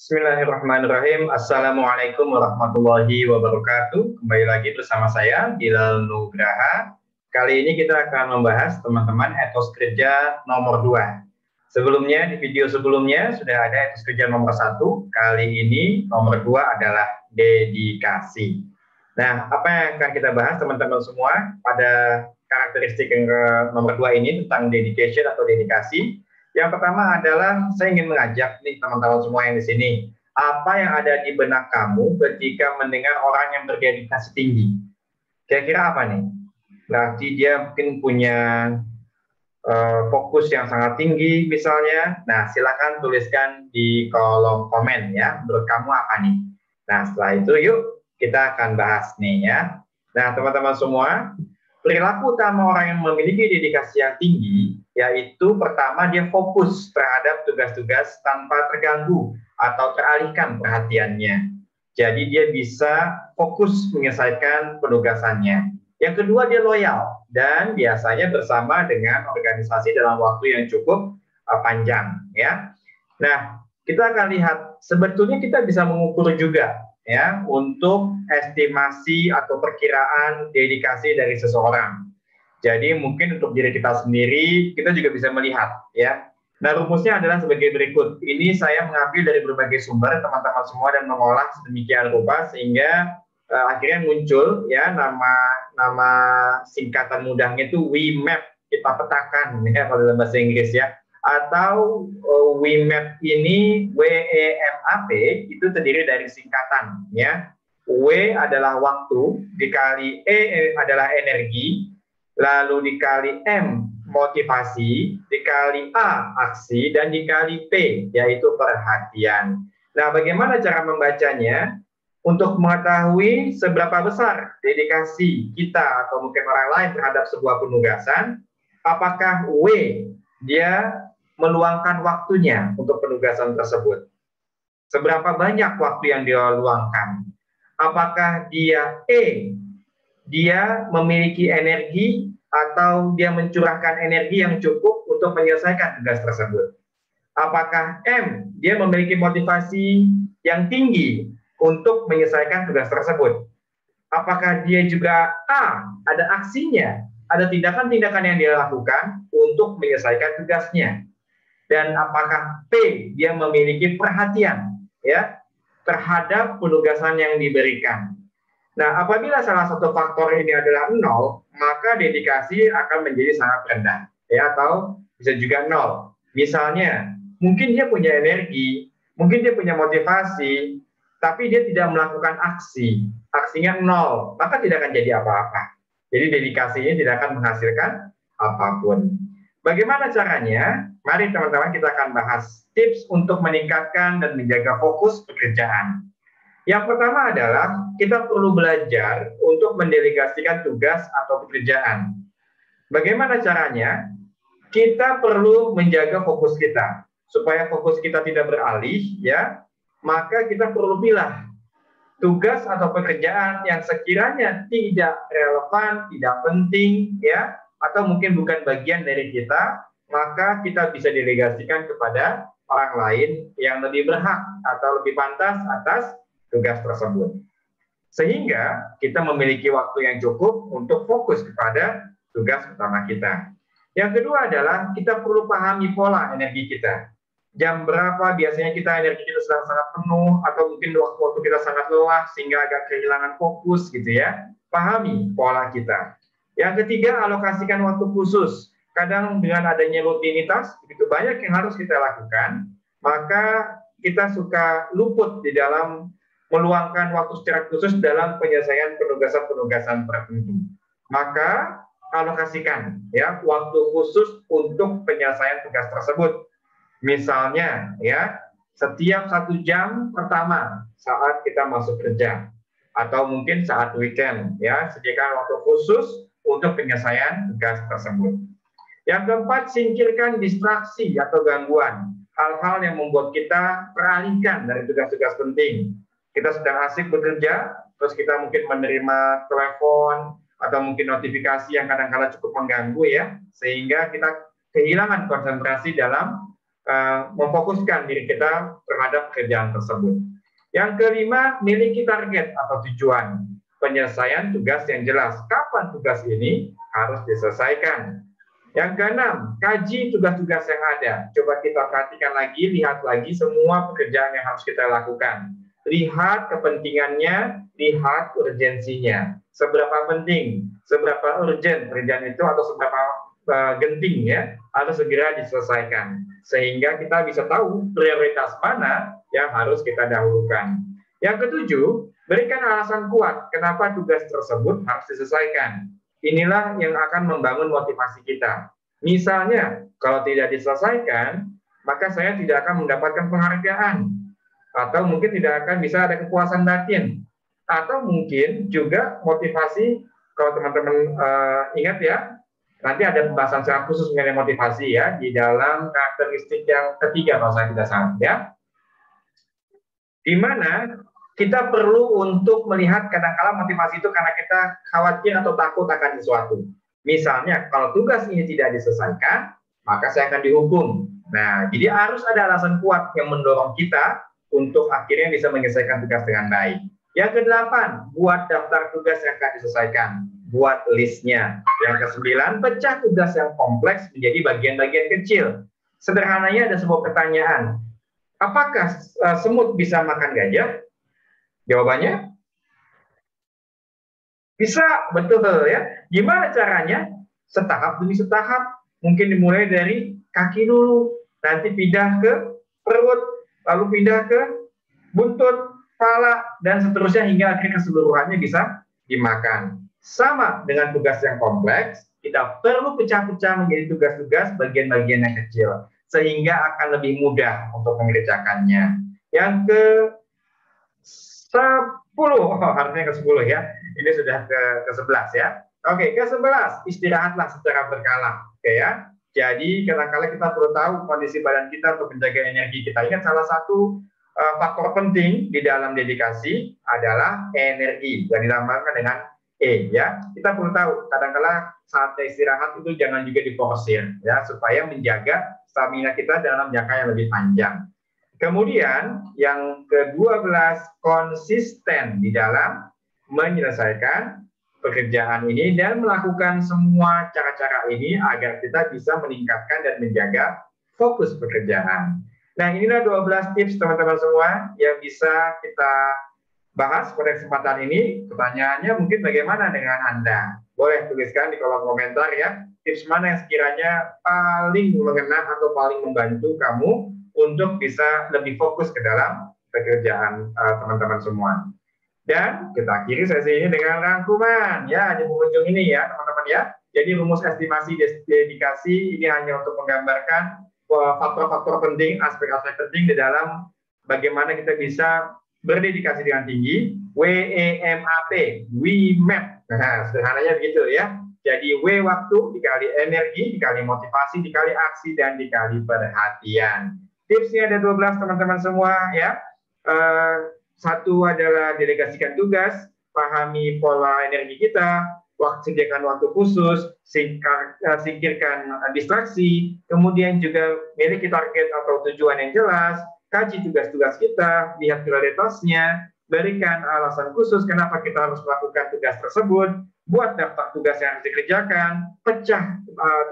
Bismillahirrahmanirrahim. Assalamualaikum warahmatullahi wabarakatuh. Kembali lagi bersama saya, Bilal Nugraha. Kali ini kita akan membahas teman-teman etos kerja nomor 2. Sebelumnya, di video sebelumnya sudah ada etos kerja nomor 1. Kali ini nomor 2 adalah dedikasi. Nah, apa yang akan kita bahas teman-teman semua pada karakteristik yang nomor 2 ini tentang dedication atau dedikasi. Yang pertama adalah saya ingin mengajak nih teman-teman semua yang di sini, apa yang ada di benak kamu ketika mendengar orang yang berdedikasi tinggi? Kira-kira apa nih? Berarti dia mungkin punya fokus yang sangat tinggi misalnya. Nah, silakan tuliskan di kolom komen ya, menurut kamu apa nih? Nah, setelah itu yuk kita akan bahas nih ya. Nah, teman-teman semua, perilaku utama orang yang memiliki dedikasi yang tinggi, yaitu pertama dia fokus terhadap tugas-tugas tanpa terganggu atau teralihkan perhatiannya. Jadi dia bisa fokus menyelesaikan penugasannya. Yang kedua dia loyal dan biasanya bersama dengan organisasi dalam waktu yang cukup panjang ya. Nah, kita akan lihat sebetulnya kita bisa mengukur juga ya untuk estimasi atau perkiraan dedikasi dari seseorang. Jadi mungkin untuk diri kita sendiri kita juga bisa melihat ya. Nah, rumusnya adalah sebagai berikut. Ini saya mengambil dari berbagai sumber teman-teman semua dan mengolah sedemikian rupa sehingga akhirnya muncul ya nama singkatan mudahnya itu WeMap, kita petakan ya kalau dalam bahasa Inggris ya. Atau WeMap ini WEMAP itu terdiri dari singkatan ya. W adalah waktu, dikali E adalah energi, lalu dikali M motivasi, dikali A aksi, dan dikali P yaitu perhatian. Nah, bagaimana cara membacanya? Untuk mengetahui seberapa besar dedikasi kita atau mungkin orang lain terhadap sebuah penugasan, apakah W dia meluangkan waktunya untuk penugasan tersebut? Seberapa banyak waktu yang dia luangkan? Apakah dia dia memiliki energi atau dia mencurahkan energi yang cukup untuk menyelesaikan tugas tersebut? Apakah M, dia memiliki motivasi yang tinggi untuk menyelesaikan tugas tersebut? Apakah dia juga A, ada aksinya, ada tindakan-tindakan yang dia lakukan untuk menyelesaikan tugasnya? Dan apakah P, dia memiliki perhatian ya terhadap penugasan yang diberikan? Nah, apabila salah satu faktor ini adalah 0, maka dedikasi akan menjadi sangat rendah, ya, atau bisa juga 0. Misalnya, mungkin dia punya energi, mungkin dia punya motivasi, tapi dia tidak melakukan aksi, aksinya 0, maka tidak akan jadi apa-apa. Jadi dedikasinya tidak akan menghasilkan apapun. Bagaimana caranya? Mari teman-teman kita akan bahas tips untuk meningkatkan dan menjaga fokus pekerjaan. Yang pertama adalah kita perlu belajar untuk mendelegasikan tugas atau pekerjaan. Bagaimana caranya? Kita perlu menjaga fokus kita supaya fokus kita tidak beralih ya. Maka kita perlu pilih tugas atau pekerjaan yang sekiranya tidak relevan, tidak penting ya, atau mungkin bukan bagian dari kita, maka kita bisa delegasikan kepada orang lain yang lebih berhak atau lebih pantas atas tugas tersebut. Sehingga kita memiliki waktu yang cukup untuk fokus kepada tugas utama kita. Yang kedua adalah kita perlu pahami pola energi kita. Jam berapa biasanya kita energi kita sedang sangat penuh atau mungkin waktu kita sangat lelah sehingga agak kehilangan fokus gitu ya. Pahami pola kita. Yang ketiga, alokasikan waktu khusus. Kadang dengan adanya rutinitas begitu banyak yang harus kita lakukan, maka kita suka luput di dalam meluangkan waktu secara khusus dalam penyelesaian penugasan-penugasan tertentu. Maka alokasikan ya waktu khusus untuk penyelesaian tugas tersebut. Misalnya ya setiap 1 jam pertama saat kita masuk kerja atau mungkin saat weekend ya sediakan waktu khusus untuk penyelesaian tugas tersebut. Yang keempat, singkirkan distraksi atau gangguan, hal-hal yang membuat kita teralihkan dari tugas-tugas penting. Kita sedang asik bekerja, terus kita mungkin menerima telepon atau mungkin notifikasi yang kadang-kadang cukup mengganggu ya, sehingga kita kehilangan konsentrasi dalam memfokuskan diri kita terhadap pekerjaan tersebut. Yang kelima, miliki target atau tujuan. Penyelesaian tugas yang jelas. Kapan tugas ini harus diselesaikan? Yang keenam, kaji tugas-tugas yang ada. Coba kita perhatikan lagi, lihat lagi semua pekerjaan yang harus kita lakukan. Lihat kepentingannya, lihat urgensinya. Seberapa penting, seberapa urgent pekerjaan itu, atau seberapa genting ya, harus segera diselesaikan. Sehingga kita bisa tahu prioritas mana yang harus kita dahulukan. Yang ketujuh, berikan alasan kuat kenapa tugas tersebut harus diselesaikan. Inilah yang akan membangun motivasi kita. Misalnya, kalau tidak diselesaikan, maka saya tidak akan mendapatkan penghargaan. Atau mungkin tidak akan bisa ada kepuasan batin. Atau mungkin juga motivasi, kalau teman-teman ingat ya, nanti ada pembahasan secara khusus mengenai motivasi ya, di dalam karakteristik yang ketiga kalau saya tidak salah ya. Di mana kita perlu untuk melihat kadang-kala motivasi itu karena kita khawatir atau takut akan sesuatu. Misalnya, kalau tugas ini tidak diselesaikan, maka saya akan dihukum. Nah, jadi harus ada alasan kuat yang mendorong kita untuk akhirnya bisa menyelesaikan tugas dengan baik. Yang kedelapan, buat daftar tugas yang akan diselesaikan. Buat listnya. Yang kesembilan, pecah tugas yang kompleks menjadi bagian-bagian kecil. Sederhananya ada sebuah pertanyaan. Apakah semut bisa makan gajah? Jawabannya bisa, betul ya. Gimana caranya? Setahap demi setahap. Mungkin dimulai dari kaki dulu, nanti pindah ke perut, lalu pindah ke buntut, kepala, dan seterusnya hingga akhirnya keseluruhannya bisa dimakan. Sama dengan tugas yang kompleks, kita perlu pecah-pecah menjadi tugas-tugas bagian-bagian yang kecil, sehingga akan lebih mudah untuk mengerjakannya. Yang ke 10, harusnya ke 10 ya. Ini sudah ke 11 ya. Oke, ke 11, istirahatlah secara berkala. Oke ya. Jadi kadang-kala kita perlu tahu kondisi badan kita untuk menjaga energi kita. Ingat salah satu faktor penting di dalam dedikasi adalah energi yang dilambangkan dengan E ya. Kita perlu tahu kadang-kala saat istirahat itu jangan juga diforsir ya, supaya menjaga stamina kita dalam jangka yang lebih panjang. Kemudian yang ke-12, konsisten di dalam menyelesaikan pekerjaan ini dan melakukan semua cara-cara ini agar kita bisa meningkatkan dan menjaga fokus pekerjaan. Nah, inilah 12 tips teman-teman semua yang bisa kita bahas pada kesempatan ini. Pertanyaannya mungkin bagaimana dengan Anda? Boleh tuliskan di kolom komentar ya, tips mana yang sekiranya paling mengena atau paling membantu kamu untuk bisa lebih fokus ke dalam pekerjaan teman-teman semua. Dan kita akhiri sesi ini dengan rangkuman ya di penghujung ini ya teman-teman ya. Jadi rumus estimasi dedikasi ini hanya untuk menggambarkan faktor-faktor penting, aspek-aspek penting di dalam bagaimana kita bisa berdedikasi dengan tinggi. WEMAP, WEMAP. Nah, sederhananya begitu ya. Jadi W waktu dikali energi, dikali motivasi, dikali aksi, dan dikali perhatian. Tipsnya ada 12 teman-teman semua ya. Satu adalah delegasikan tugas, pahami pola energi kita, sediakan waktu khusus, singkirkan distraksi, kemudian juga miliki target atau tujuan yang jelas, kaji tugas-tugas kita, lihat prioritasnya, berikan alasan khusus kenapa kita harus melakukan tugas tersebut, buat daftar tugas yang harus dikerjakan, pecah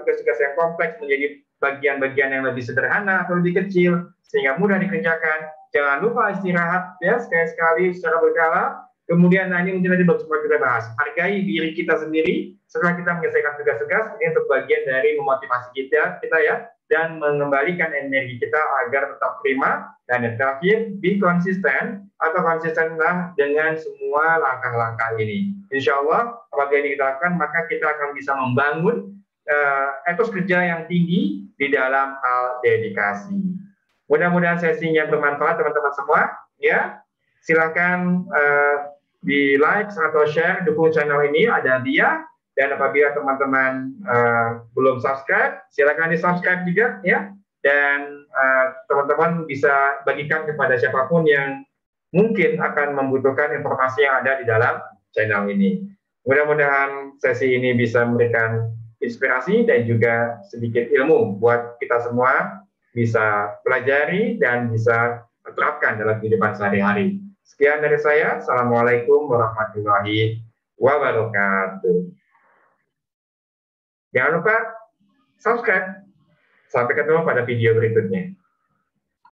tugas-tugas yang kompleks menjadi bagian-bagian yang lebih sederhana atau lebih kecil sehingga mudah dikerjakan. Jangan lupa istirahat ya sekali-sekali secara berkala. Kemudian ini mungkin nanti baru sempat kita bahas. Hargai diri kita sendiri setelah kita menyelesaikan tugas-tugas. Ini untuk bagian dari memotivasi kita ya, dan mengembalikan energi kita agar tetap prima. Dan yang terakhir, be konsisten atau konsistenlah dengan semua langkah-langkah ini. Insya Allah apabila ini kita lakukan, maka kita akan bisa membangun etos kerja yang tinggi di dalam hal dedikasi. Mudah-mudahan sesinya bermanfaat teman-teman semua. Ya, silakan di like atau share, dukung channel ini, ada dia. Dan apabila teman-teman belum subscribe, silakan di subscribe juga ya. Dan teman-teman bisa bagikan kepada siapapun yang mungkin akan membutuhkan informasi yang ada di dalam channel ini. Mudah-mudahan sesi ini bisa memberikan inspirasi dan juga sedikit ilmu buat kita semua bisa pelajari dan bisa terapkan dalam kehidupan sehari-hari. Sekian dari saya. Assalamualaikum warahmatullahi wabarakatuh. Jangan lupa subscribe. Sampai ketemu pada video berikutnya.